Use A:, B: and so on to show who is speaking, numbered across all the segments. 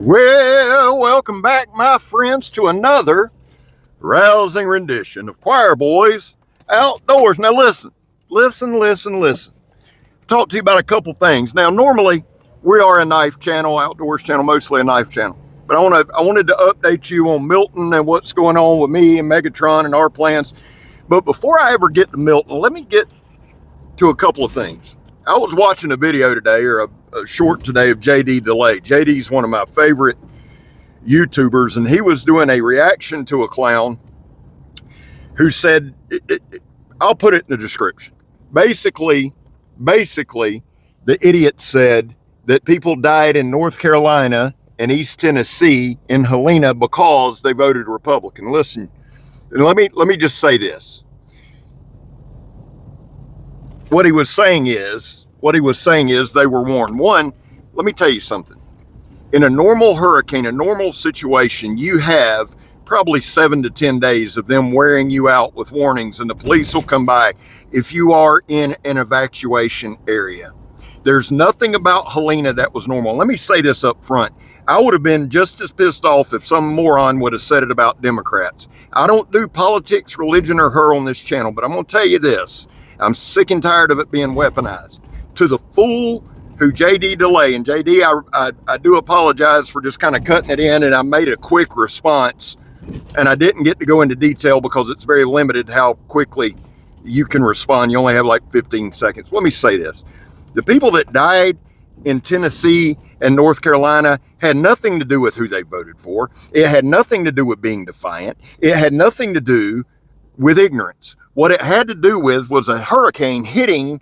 A: Well, welcome back, my friends, to another rousing rendition of Choir Boys Outdoors. Now listen. Talk to you about a couple things. Now, normally we are a knife channel, outdoors channel, mostly a knife channel. But I wanted to update you on Milton and what's going on with me and Megatron and our plans. But before I ever get to Milton, let me get to a couple of things. I was watching a video today, or a short today, of JD Delay. JD's one of my favorite YouTubers, and he was doing a reaction to a clown who said, I'll put it in the description. Basically, the idiot said that people died in North Carolina and East Tennessee in Helena because they voted Republican. Listen, and let me just say this. What he was saying is they were warned. One, let me tell you something. In a normal hurricane, a normal situation, you have probably 7 to 10 days of them wearing you out with warnings, and the police will come by if you are in an evacuation area. There's nothing about Helena that was normal. Let me say this up front. I would have been just as pissed off if some moron would have said it about Democrats. I don't do politics, religion, or her on this channel, but I'm going to tell you this. I'm sick and tired of it being weaponized. To the fool who JD Delay, and JD, I do apologize for just kind of cutting it in, and I made a quick response, and I didn't get to go into detail because it's very limited how quickly you can respond. You only have like 15 seconds. Let me say this. The people that died in Tennessee and North Carolina had nothing to do with who they voted for. It had nothing to do with being defiant. It had nothing to do with ignorance. What it had to do with was a hurricane hitting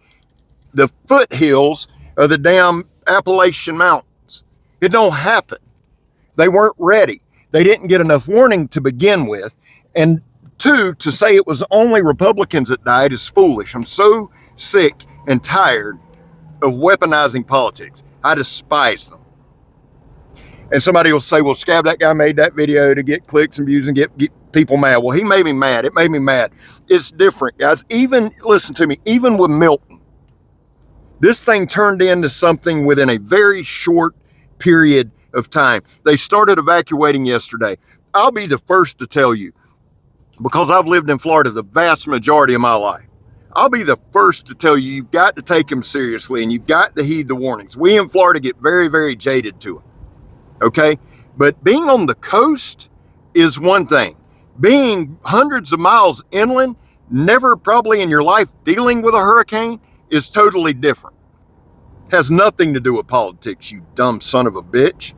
A: the foothills of the damn Appalachian Mountains. It don't happen. They weren't ready. They didn't get enough warning to begin with. And two, to say it was only Republicans that died is foolish. I'm so sick and tired of weaponizing politics. I despise them. And somebody will say, well, Scab, that guy made that video to get clicks and views and get people mad. Well, he made me mad. It made me mad. It's different, guys. Even, listen to me, even with Milton, this thing turned into something within a very short period of time. They started evacuating yesterday. I'll be the first to tell you, because I've lived in Florida the vast majority of my life. I'll be the first to tell you, you've got to take them seriously and you've got to heed the warnings. We in Florida get very, very jaded to it. Okay? But being on the coast is one thing. Being hundreds of miles inland, never probably in your life dealing with a hurricane, is totally different. Has nothing to do with politics, you dumb son of a bitch.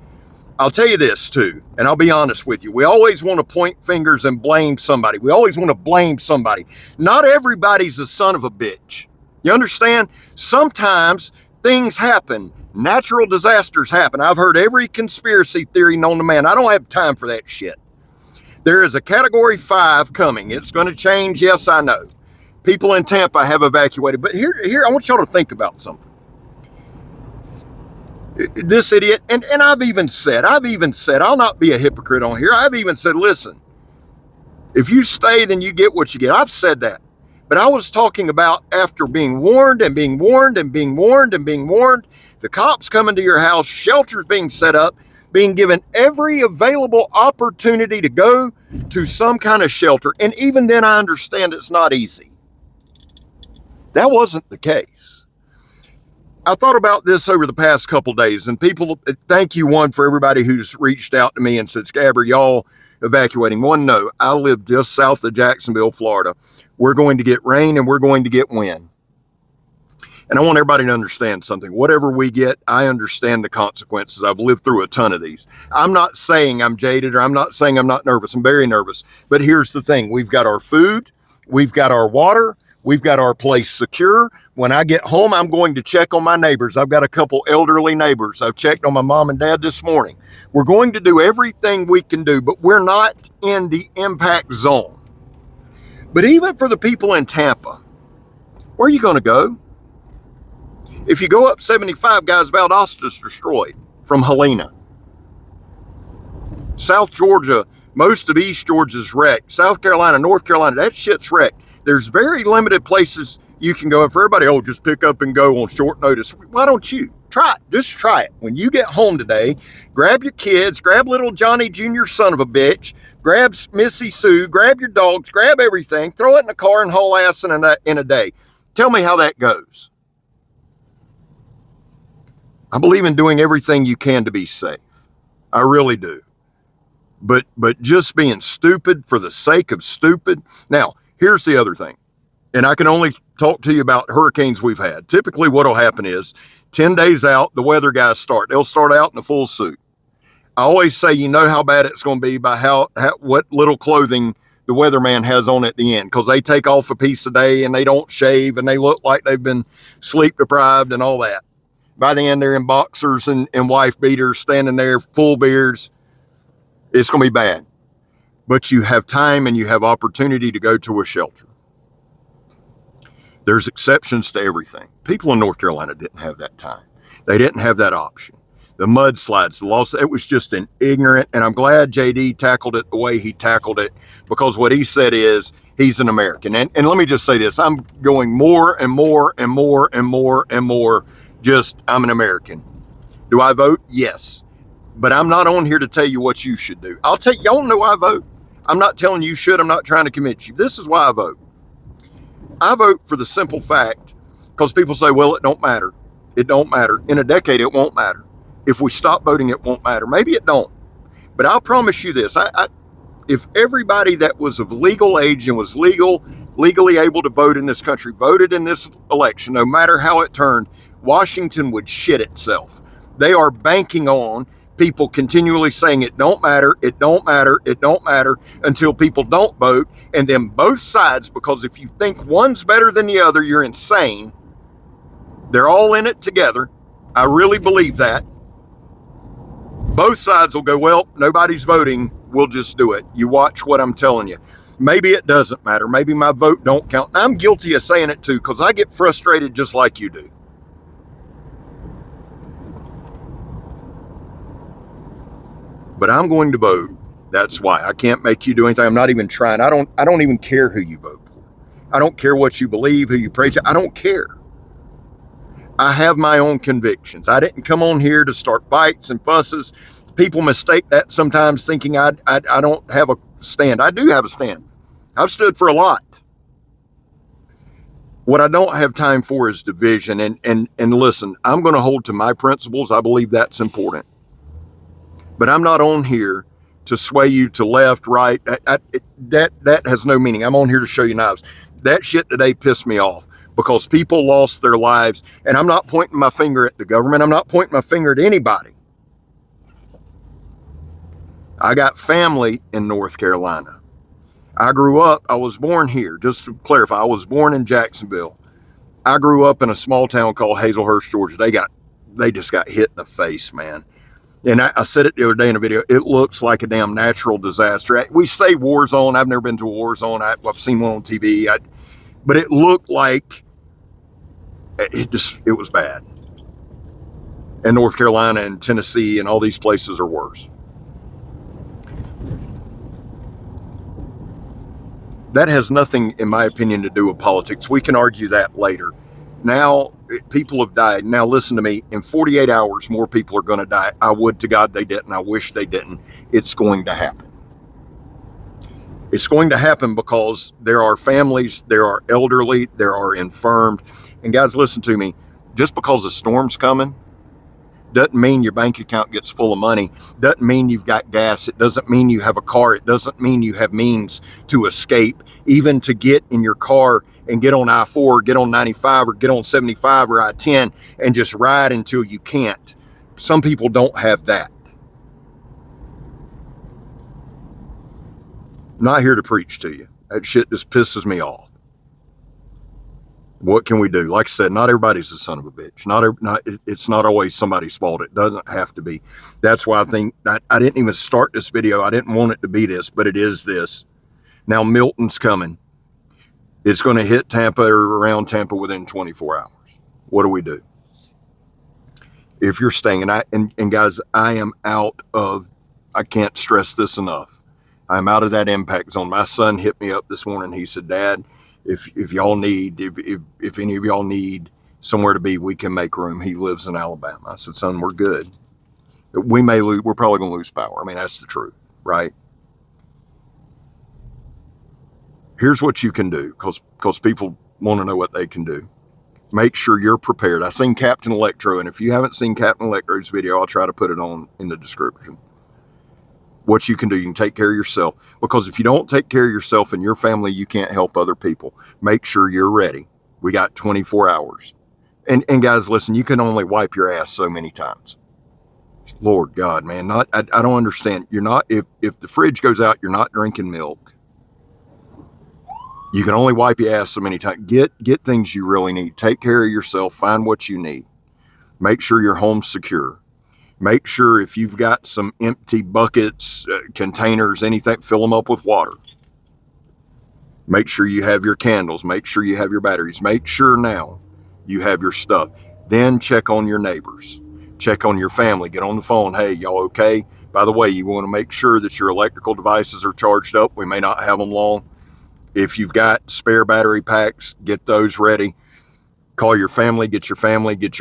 A: I'll tell you this too, and I'll be honest with you. We always want to point fingers and blame somebody. We always want to blame somebody. Not everybody's a son of a bitch. You understand? Sometimes things happen. Natural disasters happen. I've heard every conspiracy theory known to man. I don't have time for that shit. There is a Category 5 coming. It's going to change. Yes, I know. People in Tampa have evacuated. But here, I want y'all to think about something. This idiot, and I've even said, I'll not be a hypocrite on here. I've even said, listen, if you stay, then you get what you get. I've said that. But I was talking about after being warned and being warned and being warned and being warned, the cops coming to your house, shelters being set up, being given every available opportunity to go to some kind of shelter. And even then, I understand it's not easy. That wasn't the case. I thought about this over the past couple days, and people, thank you, one, for everybody who's reached out to me and said, Scabber, y'all evacuating. One, no, I live just south of Jacksonville, Florida. We're going to get rain and we're going to get wind. And I want everybody to understand something. Whatever we get, I understand the consequences. I've lived through a ton of these. I'm not saying I'm jaded, or I'm not saying I'm not nervous. I'm very nervous. But here's the thing. We've got our food. We've got our water. We've got our place secure. When I get home, I'm going to check on my neighbors. I've got a couple elderly neighbors. I've checked on my mom and dad this morning. We're going to do everything we can do, but we're not in the impact zone. But even for the people in Tampa, where are you going to go? If you go up 75, guys, Valdosta's destroyed from Helena. South Georgia, most of East Georgia's wrecked. South Carolina, North Carolina, that shit's wrecked. There's very limited places you can go. And for everybody, just pick up and go on short notice. Why don't you? Try it. Just try it. When you get home today, grab your kids, grab little Johnny Jr. son of a bitch, grab Missy Sue, grab your dogs, grab everything, throw it in the car and haul ass in a day. Tell me how that goes. I believe in doing everything you can to be safe. I really do. But just being stupid for the sake of stupid. Now, here's the other thing. And I can only talk to you about hurricanes we've had. Typically what will happen is 10 days out, the weather guys start. They'll start out in a full suit. I always say, you know how bad it's going to be by what little clothing the weatherman has on at the end, because they take off a piece a day and they don't shave and they look like they've been sleep deprived and all that. By the end, they're in boxers and wife beaters, standing there, full beards. It's going to be bad. But you have time and you have opportunity to go to a shelter. There's exceptions to everything. People in North Carolina didn't have that time. They didn't have that option. The mudslides, the loss, it was just an ignorant, and I'm glad JD tackled it the way he tackled it, because what he said is he's an American. And let me just say this, I'm going more and more and more and more and more, just I'm an American. Do I vote? Yes. But I'm not on here to tell you what you should do. I'll tell you, y'all know I vote. I'm not telling you should. I'm not trying to convince you. This is why I vote. I vote for the simple fact, because people say, well, it don't matter. It don't matter. In a decade, it won't matter. If we stop voting, it won't matter. Maybe it don't. But I'll promise you this. If everybody that was of legal age and was legally able to vote in this country voted in this election, no matter how it turned, Washington would shit itself. They are banking on people continually saying it don't matter, it don't matter, it don't matter, until people don't vote. And then both sides, because if you think one's better than the other, you're insane. They're all in it together. I really believe that. Both sides will go, well, nobody's voting, we'll just do it. You watch what I'm telling you. Maybe it doesn't matter. Maybe my vote don't count. I'm guilty of saying it too, because I get frustrated just like you do. But I'm going to vote. That's why. I can't make you do anything. I'm not even trying. I don't even care who you vote for. I don't care what you believe, who you pray to. I don't care. I have my own convictions. I didn't come on here to start fights and fusses. People mistake that sometimes, thinking I don't have a stand. I do have a stand. I've stood for a lot. What I don't have time for is division. And listen, I'm going to hold to my principles. I believe that's important. But I'm not on here to sway you to left, right. That has no meaning. I'm on here to show you knives. That shit today pissed me off, because people lost their lives. And I'm not pointing my finger at the government. I'm not pointing my finger at anybody. I got family in North Carolina. I was born here. Just to clarify, I was born in Jacksonville. I grew up in a small town called Hazelhurst, Georgia. They just got hit in the face, man. And I said it the other day in a video. It looks like a damn natural disaster. We say war zone. I've never been to a war zone. I've seen one on TV. But it looked like it was bad. And North Carolina and Tennessee and all these places are worse. That has nothing, in my opinion, to do with politics. We can argue that later. Now, people have died. Now, listen to me. In 48 hours, more people are going to die. I would to God they didn't. I wish they didn't. It's going to happen. It's going to happen because there are families, there are elderly, there are infirmed. And guys, listen to me. Just because a storm's coming doesn't mean your bank account gets full of money. Doesn't mean you've got gas. It doesn't mean you have a car. It doesn't mean you have means to escape, even to get in your car and get on I-4, get on 95, or get on 75 or I-10 and just ride until you can't. Some people don't have that. I'm not here to preach to you. That shit just pisses me off. What can we do? Like I said, not everybody's a son of a bitch. It's not always somebody's fault. It doesn't have to be. That's why I think I didn't even start this video. I didn't want it to be this, but it is this. Now Milton's coming. It's going to hit Tampa or around Tampa within 24 hours. What do we do? If you're staying, and guys, I am out of, I can't stress this enough. I'm out of that impact zone. My son hit me up this morning. He said, Dad, if y'all need, if any of y'all need somewhere to be. We can make room. He lives in Alabama. I said, son, we're good. We may lose. We're probably going to lose power. I mean, that's the truth, right? Here's what you can do, because people want to know what they can do. Make sure you're prepared. I seen Captain Electro, and if you haven't seen Captain Electro's video, I'll try to put it on in the description. What you can do, you can take care of yourself, because if you don't take care of yourself and your family, you can't help other people. Make sure you're ready. We got 24 hours. And guys, listen, you can only wipe your ass so many times. Lord God, man, I don't understand. You're not, if the fridge goes out, you're not drinking milk. You can only wipe your ass so many times. Get things you really need. Take care of yourself. Find what you need. Make sure your home's secure. Make sure if you've got some empty buckets, containers, anything, fill them up with water. Make sure you have your candles. Make sure you have your batteries. Make sure now you have your stuff. Then check on your neighbors. Check on your family. Get on the phone. Hey, y'all okay? By the way, you want to make sure that your electrical devices are charged up. We may not have them long. If you've got spare battery packs, get those ready. Call your family, get your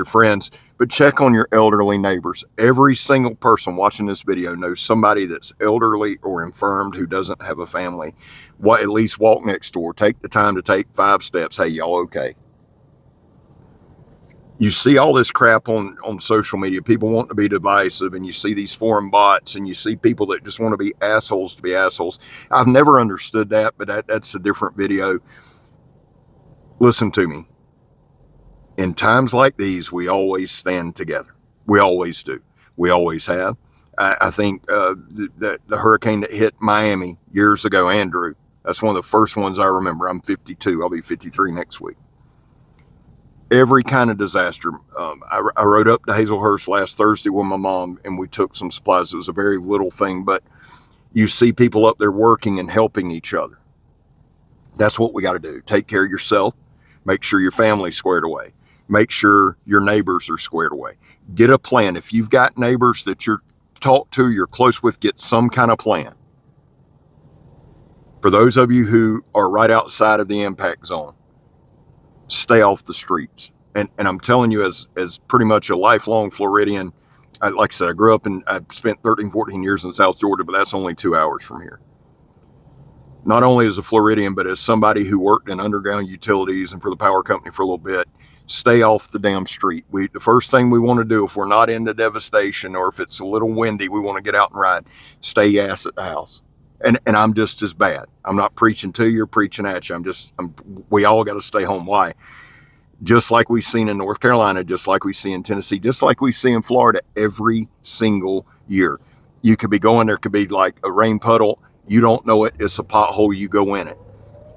A: friends, but check on your elderly neighbors. Every single person watching this video knows somebody that's elderly or infirmed who doesn't have a family. At least walk next door. Take the time to take 5 steps. Hey, y'all okay? You see all this crap on social media, people want to be divisive, and you see these forum bots, and you see people that just want to be assholes to be assholes. I've never understood that, but that's a different video. Listen to me. In times like these, we always stand together. We always do. We always have. I think the hurricane that hit Miami years ago, Andrew, that's one of the first ones I remember. I'm 52. I'll be 53 next week. Every kind of disaster. I rode up to Hazelhurst last Thursday with my mom, and we took some supplies. It was a very little thing, but you see people up there working and helping each other. That's what we got to do. Take care of yourself. Make sure your family's squared away. Make sure your neighbors are squared away. Get a plan. If you've got neighbors that you're talk to, you're close with, get some kind of plan. For those of you who are right outside of the impact zone, stay off the streets. And I'm telling you, as pretty much a lifelong Floridian, like I said, I grew up and I spent 13, 14 years in South Georgia, but that's only 2 hours from here. Not only as a Floridian, but as somebody who worked in underground utilities and for the power company for a little bit, stay off the damn street. The first thing we want to do, if we're not into devastation or if it's a little windy, we want to get out and ride, stay your ass at the house. And I'm just as bad. I'm not preaching to you or preaching at you. We all got to stay home. Why? Just like we've seen in North Carolina, just like we see in Tennessee, just like we see in Florida every single year. You could be going, there could be like a rain puddle. You don't know it. It's a pothole. You go in it.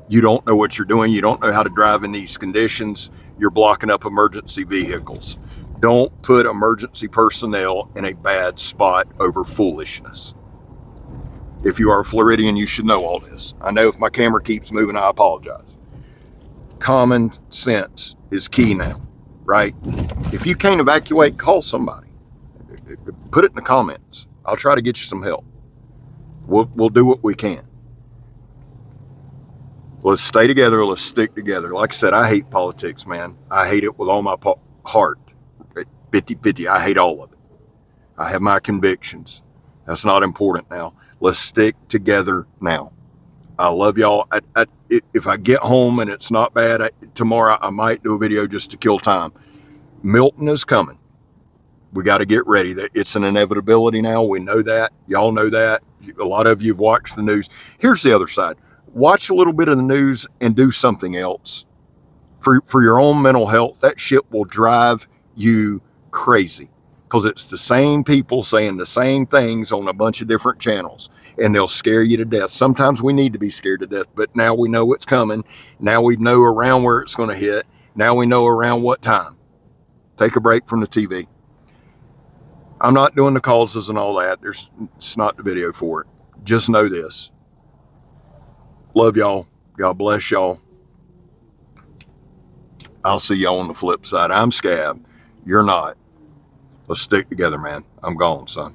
A: You don't know what you're doing. You don't know how to drive in these conditions. You're blocking up emergency vehicles. Don't put emergency personnel in a bad spot over foolishness. If you are a Floridian, you should know all this. I know if my camera keeps moving, I apologize. Common sense is key now, right? If you can't evacuate, call somebody. Put it in the comments. I'll try to get you some help. We'll do what we can. Let's stay together. Let's stick together. Like I said, I hate politics, man. I hate it with all my heart. 50-50. I hate all of it. I have my convictions. That's not important now. Let's stick together now. I love y'all. If I get home and it's not bad, tomorrow I might do a video just to kill time. Milton is coming. We got to get ready. It's an inevitability now. We know that. Y'all know that. A lot of you have watched the news. Here's the other side. Watch a little bit of the news and do something else. For your own mental health, that shit will drive you crazy. Because it's the same people saying the same things on a bunch of different channels. And they'll scare you to death. Sometimes we need to be scared to death. But now we know it's coming. Now we know around where it's going to hit. Now we know around what time. Take a break from the TV. I'm not doing the causes and all that. It's not the video for it. Just know this. Love y'all. God bless y'all. I'll see y'all on the flip side. I'm Scab. You're not. Let's stick together, man. I'm gone, son.